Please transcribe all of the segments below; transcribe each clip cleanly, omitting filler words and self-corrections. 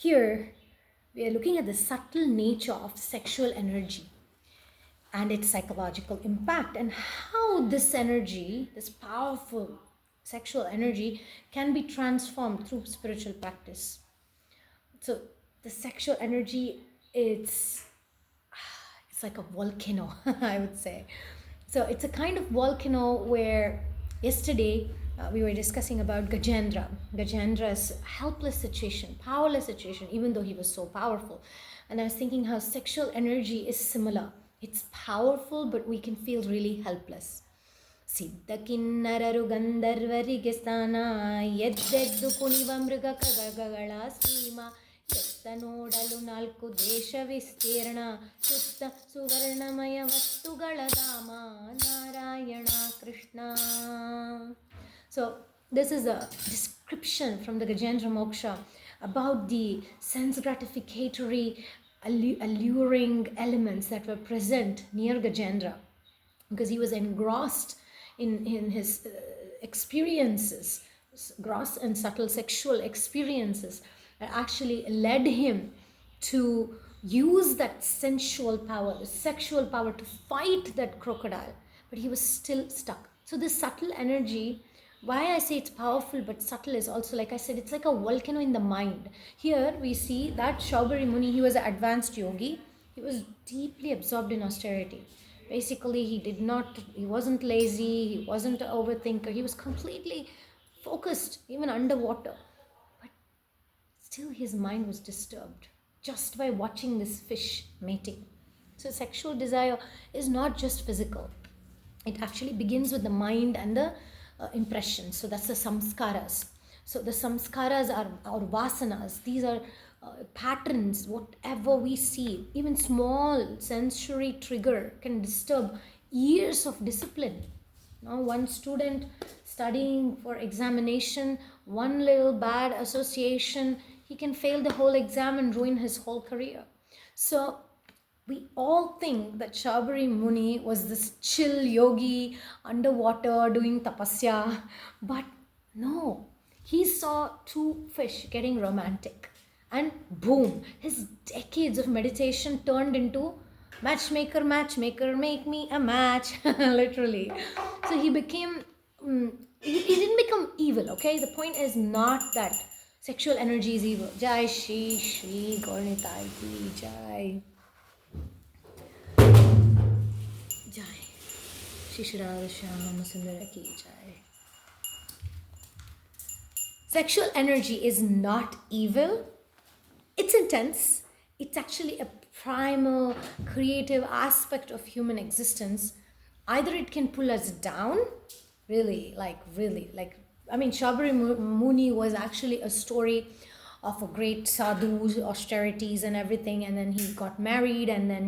Here, we are looking at the subtle nature of sexual energy and its psychological impact, and how this energy, this powerful sexual energy, can be transformed through spiritual practice. So the sexual energy, it's like a volcano, I would say. So it's a kind of volcano where yesterday we were discussing about Gajendra's helpless situation, powerless situation, even though he was so powerful. And I was thinking how sexual energy is similar. It's powerful, but we can feel really helpless. ಸಿದ್ಧ ಕಿನ್ನರರು ಗಂಧರ್ವರಿಗೆ ಸ್ಥಾನ, ಎದ್ದೆದ್ದು ಕುಣಿವ ಮೃಗ ಖಗಗಳ ಸೀಮ, ಎತ್ತ ನೋಡಲು 4 ದೇಶ ವಿಸ್ತೀರ್ಣ, ಸುತ್ತ ಸುವರ್ಣಮಯ ವಸ್ತುಗಳ ಧಾಮ, Narayana Krishna. So this is a description from the Gajendra Moksha about the sense gratificatory, alluring elements that were present near Gajendra, because he was engrossed in his experiences, gross and subtle sexual experiences, that actually led him to use that sensual power, the sexual power, to fight that crocodile, but he was still stuck. So this subtle energy, why I say it's powerful but subtle, is also, like I said, it's like a volcano in the mind. Here we see that Shaubari Muni, he was an advanced yogi. He was deeply absorbed in austerity. Basically, he wasn't lazy, he wasn't an overthinker, he was completely focused, even underwater. But still his mind was disturbed just by watching this fish mating. So sexual desire is not just physical. It actually begins with the mind and the impressions. So that's the samskaras. So the samskaras are our vasanas. These are patterns. Whatever we see, even small sensory trigger can disturb years of discipline. Now, one student studying for examination, one little bad association, he can fail the whole exam and ruin his whole career. So we all think that Shaubari Muni was this chill yogi underwater doing tapasya, but no, he saw 2 fish getting romantic, and boom, his decades of meditation turned into matchmaker, make me a match, literally. So he became, he didn't become evil, okay? The point is not that sexual energy is evil. Jai Shri Gaurnitai ki Jai. Jai Shri Radha Shyama Sundara ki Jai. Sexual energy is not evil. It's intense. It's actually a primal, creative aspect of human existence. Either it can pull us down, really, I mean, Shaubari Muni was actually a story of a great sadhu's austerities and everything, and then he got married, and then,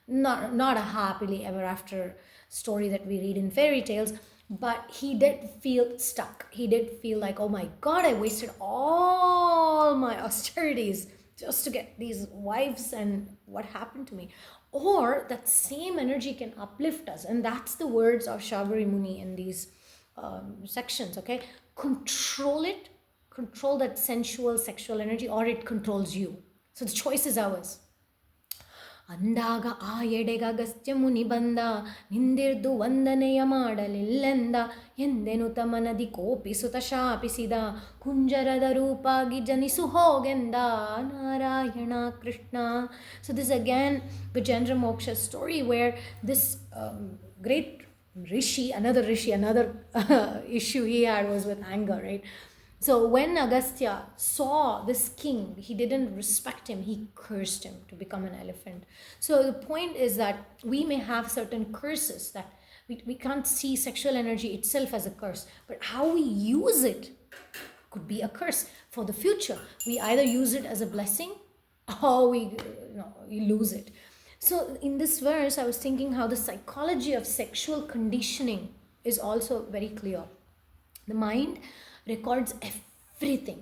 not a happily ever after story that we read in fairy tales. But he did feel stuck. He did feel like, oh my God, I wasted all my austerities just to get these wives, and what happened to me? Or that same energy can uplift us, and that's the words of Shaubari Muni in these sections, okay? Control that sensual sexual energy, or it controls you. So the choice is ours. ಅಂದಾಗ ಆ ಎಡೆಗಗಸ್ತ್ಯ ಮುನಿ ಬಂದ, ನಿಂದಿರ್ದು ವಂದನೆಯ ಮಾಡಲಿಲ್ಲೆಂದ, ಎಂದೆನುತ ಮನದಿ ಕೋಪಿಸುತ್ತ ಶಾಪಿಸಿದ, ಕುಂಜರದ ರೂಪಾಗಿ ಜನಿಸು ಹೋಗೆಂದ, Narayana Krishna. So this again Gajendra Moksha's story, where this great rishi, another issue he had was with anger, right? So when Agastya saw this king, he didn't respect him, he cursed him to become an elephant. So the point is that we may have certain curses, that we can't see sexual energy itself as a curse, but how we use it could be a curse for the future. We either use it as a blessing, or we lose it. So in this verse, I was thinking how the psychology of sexual conditioning is also very clear. The mind records everything,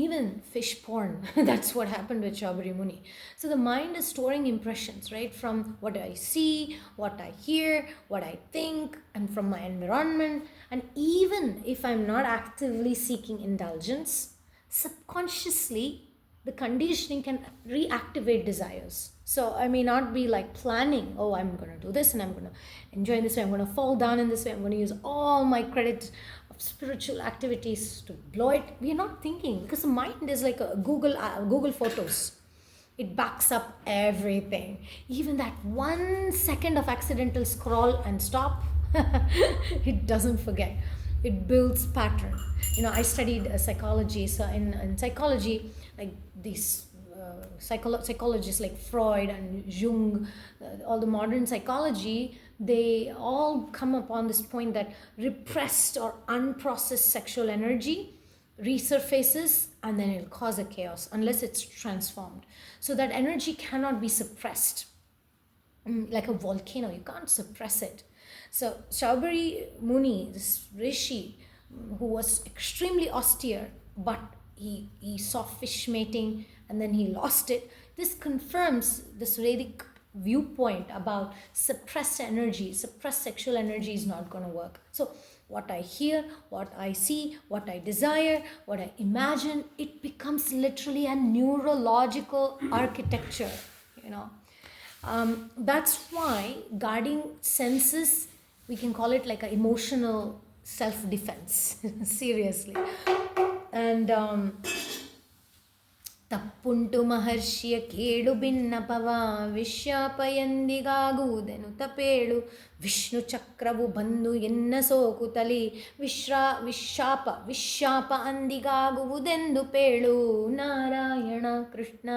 even fish porn. That's what happened with Shaubari Muni. So the mind is storing impressions, right, from what I see, what I hear, what I think, and from my environment. And even if I'm not actively seeking indulgence, subconsciously the conditioning can reactivate desires. So I may not be like planning, oh, I'm going to do this and I'm going to enjoy this way, I'm going to fall down in this way, I'm going to use all my credit of spiritual activities to blow it. We are not thinking, because the mind is like a Google Photos. It backs up everything. Even that 1 second of accidental scroll and stop, it doesn't forget. It builds pattern. I studied psychology. So in psychology, like these psychologists like Freud and Jung, all the modern psychology, they all come upon this point that repressed or unprocessed sexual energy resurfaces, and then it'll cause a chaos unless it's transformed. So that energy cannot be suppressed. Like a volcano, you can't suppress it. So Shaubari Muni, this rishi, who was extremely austere, but he saw fish mating and then he lost it. This confirms this Vedic viewpoint about suppressed energy, suppressed sexual energy is not going to work. So what I hear, what I see, what I desire, what I imagine, it becomes literally a neurological architecture, That's why guarding senses, we can call it like an emotional self-defense, seriously. And ತಪ್ಪುಂಟು ಮಹರ್ಷಿಯ ಕೇಳು ಭಿನ್ನಪವ ವಿಶ್ಯಾಪಯಂದಿಗಾಗುವುದೆನು ತಪೇಳು ವಿಷ್ಣು ಚಕ್ರವು ಬಂದು ಎನ್ನ ಸೋಕುತಲಿ ವಿಶ್ಯಾಪ ಅಂದಿಗಾಗುವುದೆಂದು ಪೇಳು Narayana Krishna.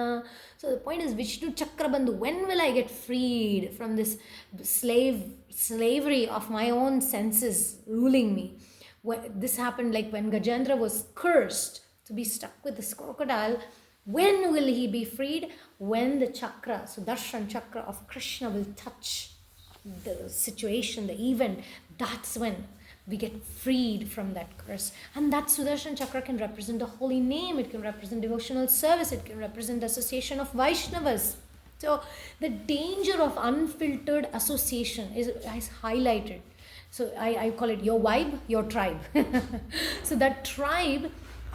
So the point is, Vishnu Chakra Bandhu, when will I get freed from this slavery of my own senses ruling me? This happened like when Gajendra was cursed to be stuck with this crocodile. When will he be freed? When the chakra, Sudarshan chakra of Krishna will touch the situation, the event. That's when we get freed from that curse. And that Sudarshan chakra can represent a holy name, it can represent devotional service, it can represent association of Vaishnavas. So the danger of unfiltered association is highlighted. So I call it your vibe, your tribe. So that tribe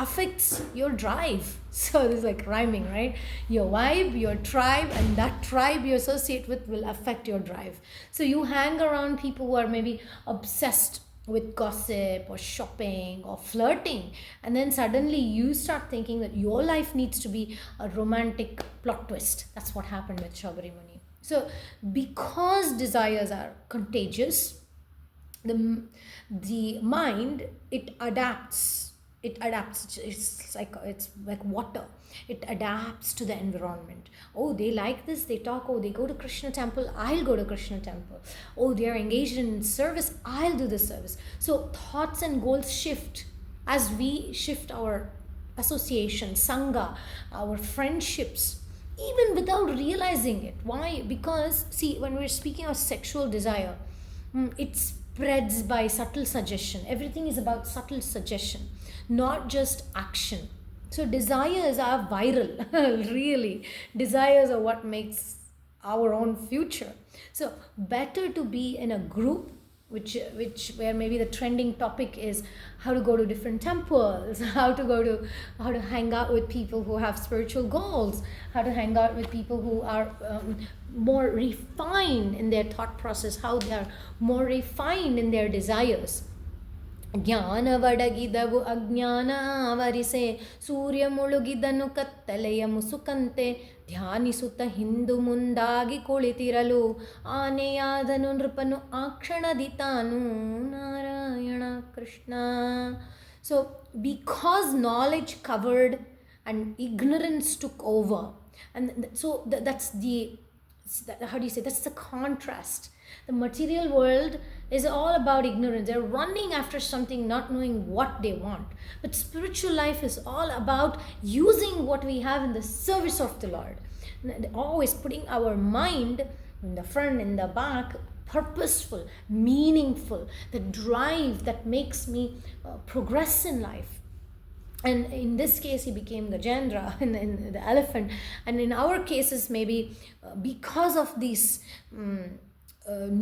affects your drive. So it's like rhyming, right? Your vibe, your tribe, and that tribe you associate with will affect your drive. So you hang around people who are maybe obsessed with gossip or shopping or flirting, and then suddenly you start thinking that your life needs to be a romantic plot twist. That's what happened with Shaubari Muni. So because desires are contagious, the mind, it adapts. It's like water. It adapts to the environment. Oh, they like this, they talk. Oh, they go to Krishna temple, I'll go to Krishna temple. Oh, they are engaged in service, I'll do the service. So thoughts and goals shift as we shift our association, sangha, our friendships, even without realizing it. Why? Because see, when we're speaking of sexual desire, it spreads by subtle suggestion. Everything is about subtle suggestion, not just action. So desires are viral. Really, desires are what makes our own future. So better to be in a group which where maybe the trending topic is how to go to different temples, how to hang out with people who have spiritual goals, how to hang out with people who are more refined in their thought process, how they are more refined in their desires. ಜ್ಞಾನವಡಗಿದವು ಅಜ್ಞಾನ ಆವರಿಸೆ ಸೂರ್ಯ ಮುಳುಗಿದನು ಕತ್ತಲೆಯ ಮುಸುಕಂತೆ ಧ್ಯಾನಿಸುತ್ತ ಹಿಂದು ಮುಂದಾಗಿ ಕುಳಿತಿರಲು ಆನೆಯಾದನು ನೃಪನು ಆ ಕ್ಷಣದಿ ತಾನು Narayana Krishna. So because knowledge covered and ignorance took over, and so that's the, how do you say, that's the contrast. The material world is all about ignorance. They're running after something, not knowing what they want. But spiritual life is all about using what we have in the service of the Lord. Always putting our mind in the front, in the back, purposeful, meaningful, the drive that makes me progress in life. And in this case, he became Gajendra, in the elephant. And in our cases, maybe because of this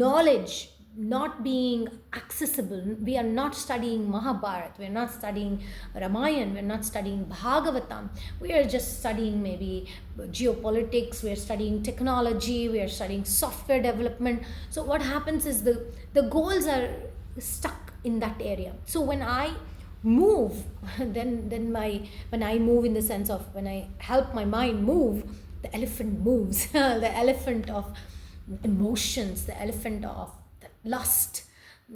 knowledge not being accessible. We are not studying Mahabharata, we're not studying Ramayana, we're not studying Bhagavatam. We are just studying maybe geopolitics, we're studying technology, we are studying software development. So what happens is the goals are stuck in that area. So when I move, when I move in the sense of when I help my mind move, the elephant moves. The elephant of emotions, the elephant of lust.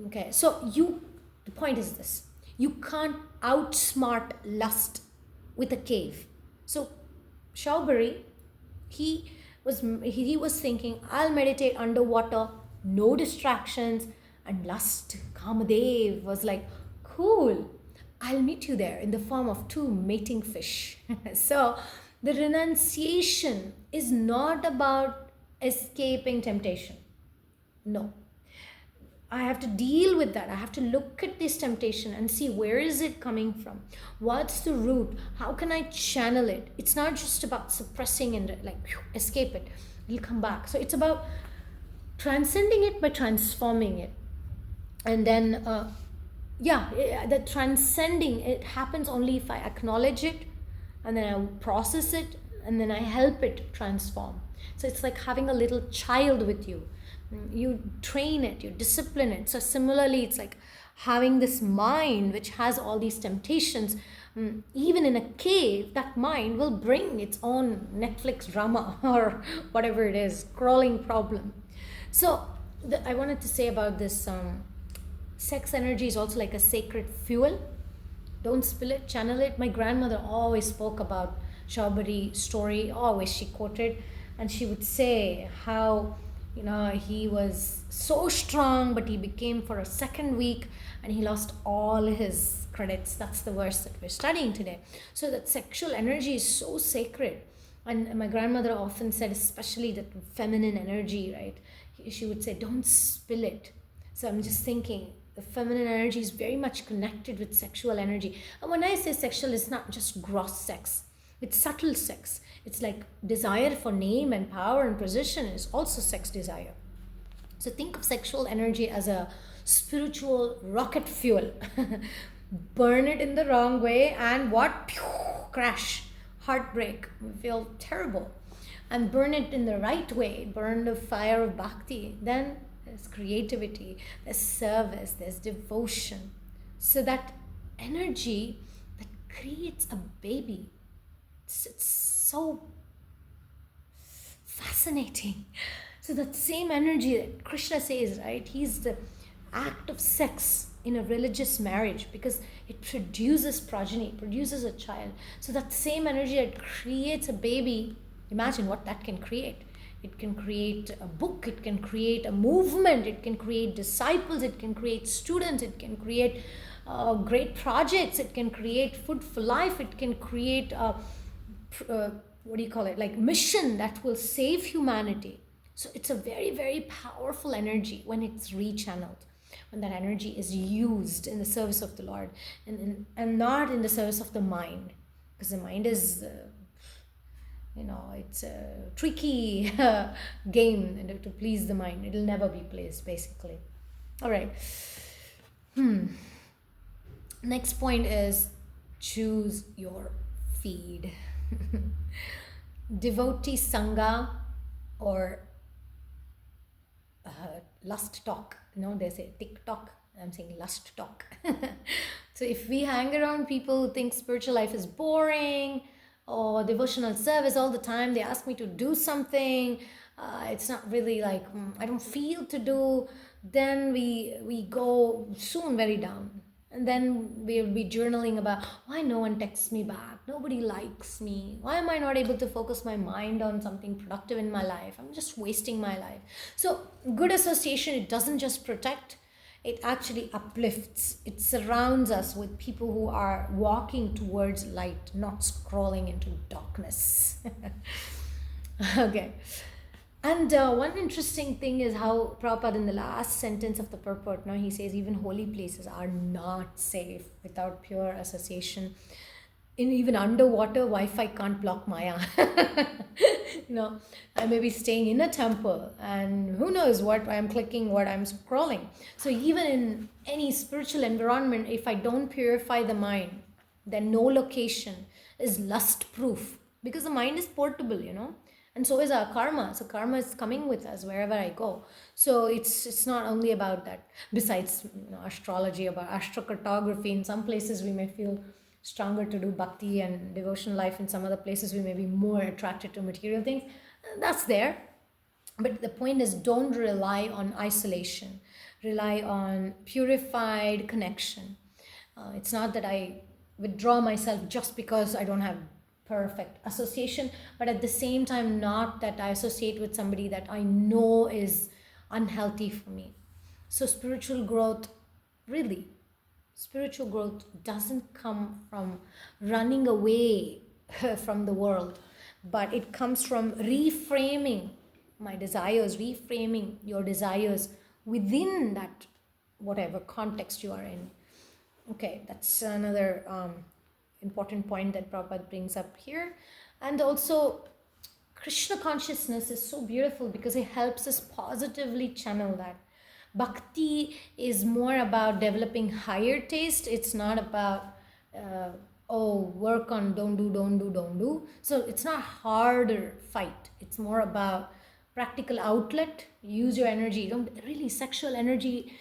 Okay, so the point is this: you can't outsmart lust with a cave. So Shawbury, he was thinking, I'll meditate underwater, no distractions, and lust, Kamadev was like, cool, I'll meet you there in the form of 2 mating fish. So the renunciation is not about escaping temptation. No. I have to deal with that. I have to look at this temptation and see where is it coming from? What's the root? How can I channel it? It's not just about suppressing and like escape it. It'll come back. So it's about transcending it by transforming it. And then, the transcending, it happens only if I acknowledge it and then I process it and then I help it transform. So it's like having a little child with you. You train it, you discipline it. So similarly, it's like having this mind which has all these temptations. Even in a cave, that mind will bring its own Netflix drama or whatever it is, crawling problem. So I wanted to say about this, sex energy is also like a sacred fuel. Don't spill it, channel it. My grandmother always spoke about Shawbury's story, always she quoted, and she would say how he was so strong, but he became for a second week and he lost all his credits. That's the verse that we're studying today. So that sexual energy is so sacred. And my grandmother often said, especially that feminine energy, right? She would say, don't spill it. So I'm just thinking, the feminine energy is very much connected with sexual energy. And when I say sexual, it's not just gross sex. It's subtle sex. It's like desire for name and power and position is also sex desire. So think of sexual energy as a spiritual rocket fuel. Burn it in the wrong way and what? Pew, crash, heartbreak, feel terrible. And burn it in the right way, burn the fire of Bhakti. Then there's creativity, there's service, there's devotion. So that energy that creates a baby, it's so fascinating. So that same energy that Krishna says, right? He's the act of sex in a religious marriage because it produces progeny, produces a child. So that same energy that creates a baby, imagine what that can create. It can create a book, it can create a movement, it can create disciples, it can create students, it can create great projects, it can create food for life, it can create like mission that will save humanity. So it's a very, very powerful energy when it's rechanneled, when that energy is used in the service of the Lord and not in the service of the mind, because the mind is it's a tricky game to please the mind. It'll never be pleased, basically. All right. Next point is choose your feed. Devotee sangha or lust talk. They say TikTok. I'm saying lust talk. So if we hang around people who think spiritual life is boring or devotional service all the time, they ask me to do something, it's not really like I don't feel to do, then we go soon very down. And then we'll be journaling about why no one texts me back, nobody likes me, why am I not able to focus my mind on something productive in my life, I'm just wasting my life. So good association, it doesn't just protect, it actually uplifts. It surrounds us with people who are walking towards light, not scrolling into darkness. Okay. And one interesting thing is how Prabhupada in the last sentence of the purport, he says even holy places are not safe without pure association. In even underwater, Wi-Fi can't block Maya. I may be staying in a temple and who knows what I'm clicking, what I'm scrolling. So even in any spiritual environment, if I don't purify the mind, then no location is lust proof, because the mind is portable. And so is our karma. So karma is coming with us wherever I go. So it's not only about that. Besides astrology, about astrocartography, in some places we may feel stronger to do bhakti and devotional life. In some other places we may be more attracted to material things. That's there. But the point is, don't rely on isolation. Rely on purified connection. It's not that I withdraw myself just because I don't have perfect association, but at the same time, not that I associate with somebody that I know is unhealthy for me. So spiritual growth doesn't come from running away from the world, but it comes from reframing my desires, reframing your desires within that whatever context you are in. Okay, that's another important point that Prabhupada brings up here. And also, Krishna consciousness is so beautiful because it helps us positively channel that. Bhakti is more about developing higher taste. It's not about, work on don't do. So it's not harder fight. It's more about practical outlet. Use your energy. Really, sexual energy,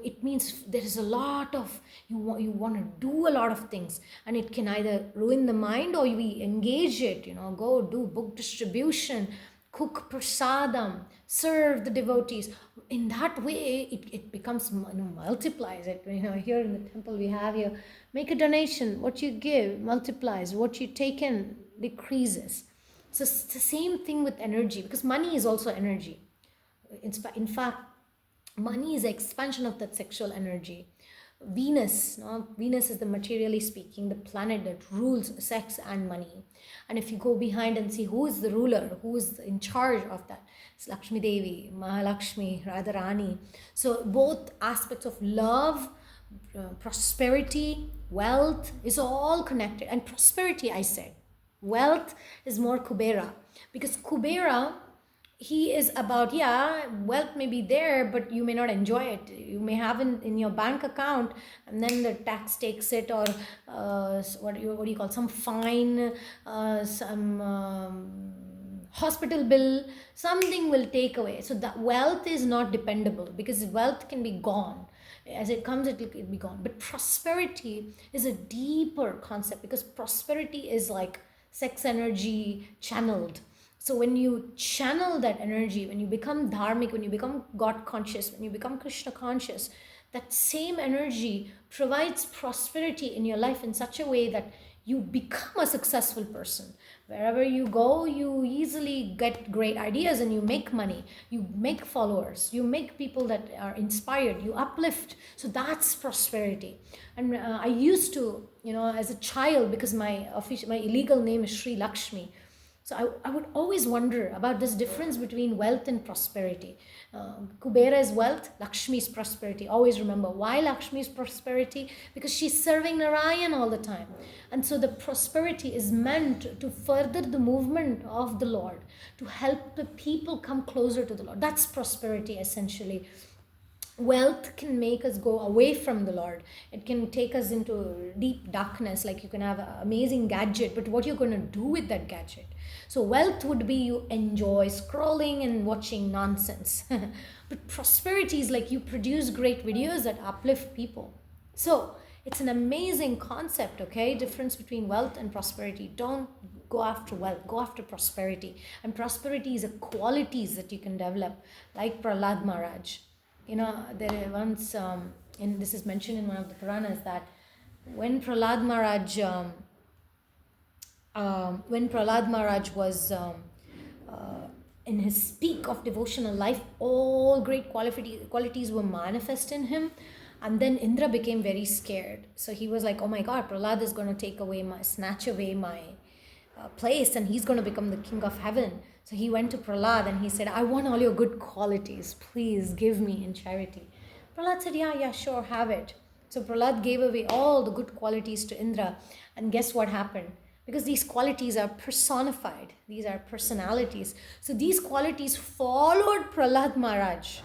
it means there is a lot of, you want to do a lot of things, and it can either ruin the mind or we engage it, go do book distribution, cook prasadam, serve the devotees. In that way, it becomes, multiplies it. Here in the temple we have here, make a donation, what you give multiplies, what you take in decreases. So it's the same thing with energy, because money is also energy. In fact, money is the expansion of that sexual energy. Venus is the, materially speaking, the planet that rules sex and money. And if you go behind and see who is the ruler, who is in charge of that, it's Lakshmi Devi, Mahalakshmi, Radharani. So both aspects of love, prosperity, wealth is all connected. And prosperity, I said, wealth is more Kubera, because Kubera, he is about, wealth may be there, but you may not enjoy it. You may have in your bank account, and then the tax takes it, or what do you call, some fine, some hospital bill, something will take away. So that wealth is not dependable, because wealth can be gone. As it comes, it will be gone. But prosperity is a deeper concept, because prosperity is like sex energy channeled. So when you channel that energy, when you become dharmic, when you become God conscious, when you become Krishna conscious, that same energy provides prosperity in your life in such a way that you become a successful person. Wherever you go, you easily get great ideas and you make money, you make followers, you make people that are inspired, you uplift. So that's prosperity. And I used to, as a child, because my illegal name is Sri Lakshmi, so I would always wonder about this difference between wealth and prosperity. Kubera is wealth, Lakshmi is prosperity. Always remember why Lakshmi is prosperity, because she's serving Narayan all the time. And so the prosperity is meant to further the movement of the Lord, to help the people come closer to the Lord. That's prosperity essentially. Wealth can make us go away from the Lord. It can take us into deep darkness. Like you can have an amazing gadget, but what you're going to do with that gadget? So wealth would be you enjoy scrolling and watching nonsense. But prosperity is like you produce great videos that uplift people. So it's an amazing concept, okay? Difference between wealth and prosperity. Don't go after wealth, go after prosperity. And prosperity is a qualities that you can develop, like Prahlad Maharaj. There once, and this is mentioned in one of the Puranas, that when Prahlad Maharaj was in his peak of devotional life, all great qualities were manifest in him. And then Indra became very scared. So he was like, oh my God, Prahlad is going to snatch away my place, and he's going to become the king of heaven. So he went to Prahlad and he said, I want all your good qualities. Please give me in charity. Prahlad said, yeah, sure, have it. So Prahlad gave away all the good qualities to Indra. And guess what happened? because these qualities are personified. These are personalities. So these qualities followed Prahlad Maharaj.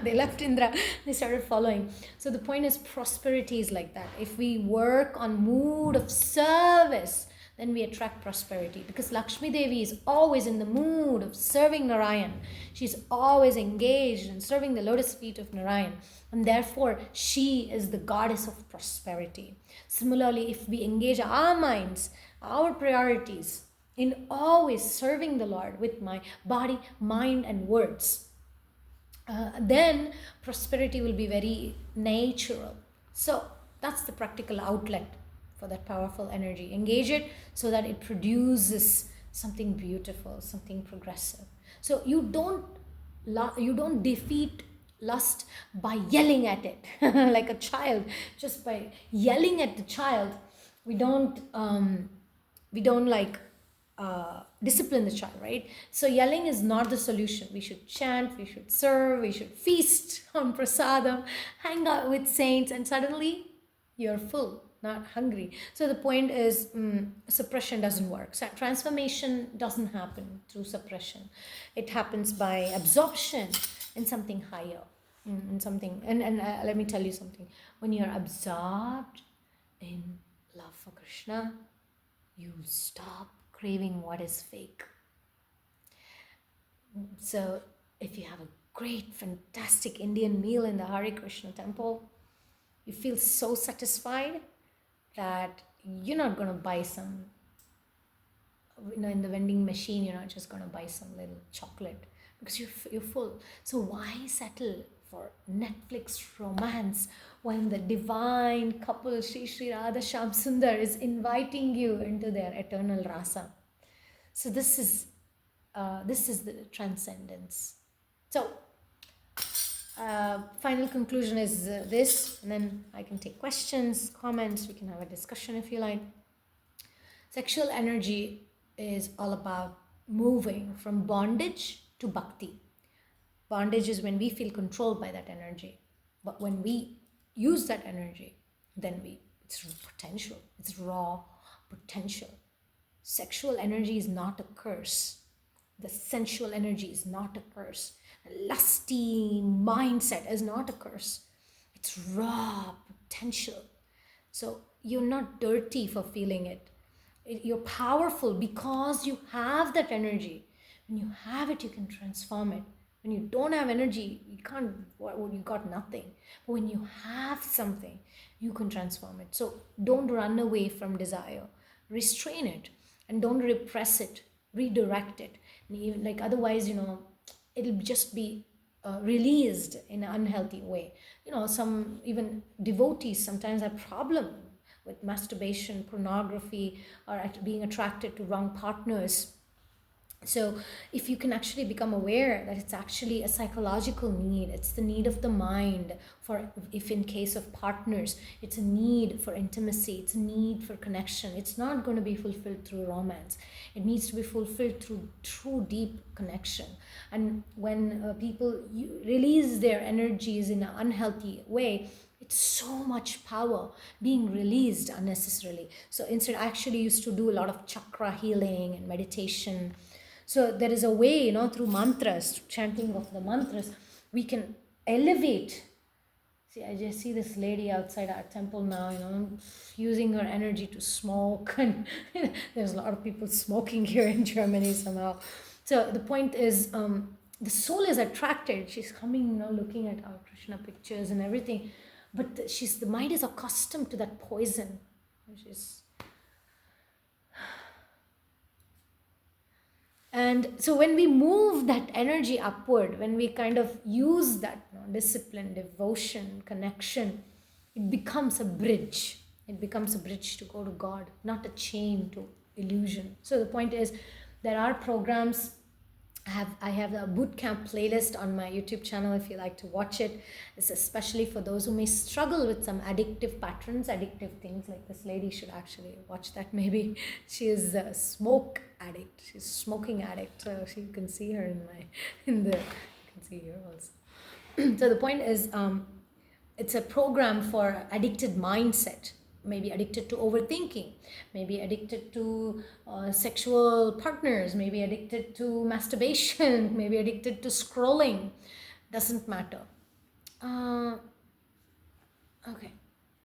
They left Indra, they started following. So the point is, prosperity is like that. If we work on mood of service, then we attract prosperity, because Lakshmi Devi is always in the mood of serving Narayan. She's always engaged in serving the lotus feet of Narayan, and therefore she is the goddess of prosperity. Similarly, if we engage our minds, our priorities in always serving the Lord with my body, mind, and words, then prosperity will be very natural. So that's the practical outlet for that powerful energy. Engage it so that it produces something beautiful, something progressive. So you don't defeat lust by yelling at it like a child. Just by yelling at the child, we don't discipline the child, right? So yelling is not the solution. We should chant, we should serve, we should feast on prasadam, hang out with saints, and suddenly you're full, not hungry. So the point is, suppression doesn't work. So transformation doesn't happen through suppression. It happens by absorption in something higher, in something. And let me tell you something. When you're absorbed in love for Krishna, you stop craving what is fake. So if you have a great, fantastic Indian meal in the Hare Krishna temple, you feel so satisfied that you're not going to buy some, in the vending machine, you're not just going to buy some little chocolate, because you're full. So why settle for Netflix romance when the divine couple Sri Sri Radha Shyam Sundar is inviting you into their eternal rasa? So this is the transcendence. So final conclusion is this, and then I can take questions, comments, we can have a discussion if you like. Sexual energy is all about moving from bondage to bhakti. Bondage is when we feel controlled by that energy, but when we use that energy, then it's potential, it's raw potential. Sexual energy is not a curse. The sensual energy is not a curse. The lusty mindset is not a curse. It's raw potential. So you're not dirty for feeling it. You're powerful because you have that energy. When you have it, you can transform it. When you don't have energy, you got nothing. But when you have something, you can transform it. So don't run away from desire. Restrain it, and don't repress it. Redirect it. And even, otherwise, it'll just be released in an unhealthy way. Some even devotees sometimes have problem with masturbation, pornography, or being attracted to wrong partners. So if you can actually become aware that it's actually a psychological need, it's the need of the mind if in case of partners, it's a need for intimacy, it's a need for connection. It's not going to be fulfilled through romance. It needs to be fulfilled through true deep connection. And when people release their energies in an unhealthy way, it's so much power being released unnecessarily. So instead, I actually used to do a lot of chakra healing and meditation. So there is a way, through mantras, chanting of the mantras, we can elevate. See, I just see this lady outside our temple now, using her energy to smoke. And there's a lot of people smoking here in Germany somehow. So the point is, the soul is attracted. She's coming, looking at our Krishna pictures and everything. But the mind is accustomed to that poison. And so when we move that energy upward, when we kind of use that discipline, devotion, connection, it becomes a bridge. It becomes a bridge to go to God, not a chain to illusion. So the point is, there are programs. I have a bootcamp playlist on my YouTube channel if you like to watch it. It's especially for those who may struggle with some addictive patterns, addictive things. Like this lady should actually watch that maybe. She is a smoke addict. She's a smoking addict. So you can see her you can see here also. So the point is, it's a program for addicted mindset. maybe addicted to overthinking, maybe addicted to sexual partners, maybe addicted to masturbation, maybe addicted to scrolling. Doesn't matter. Okay,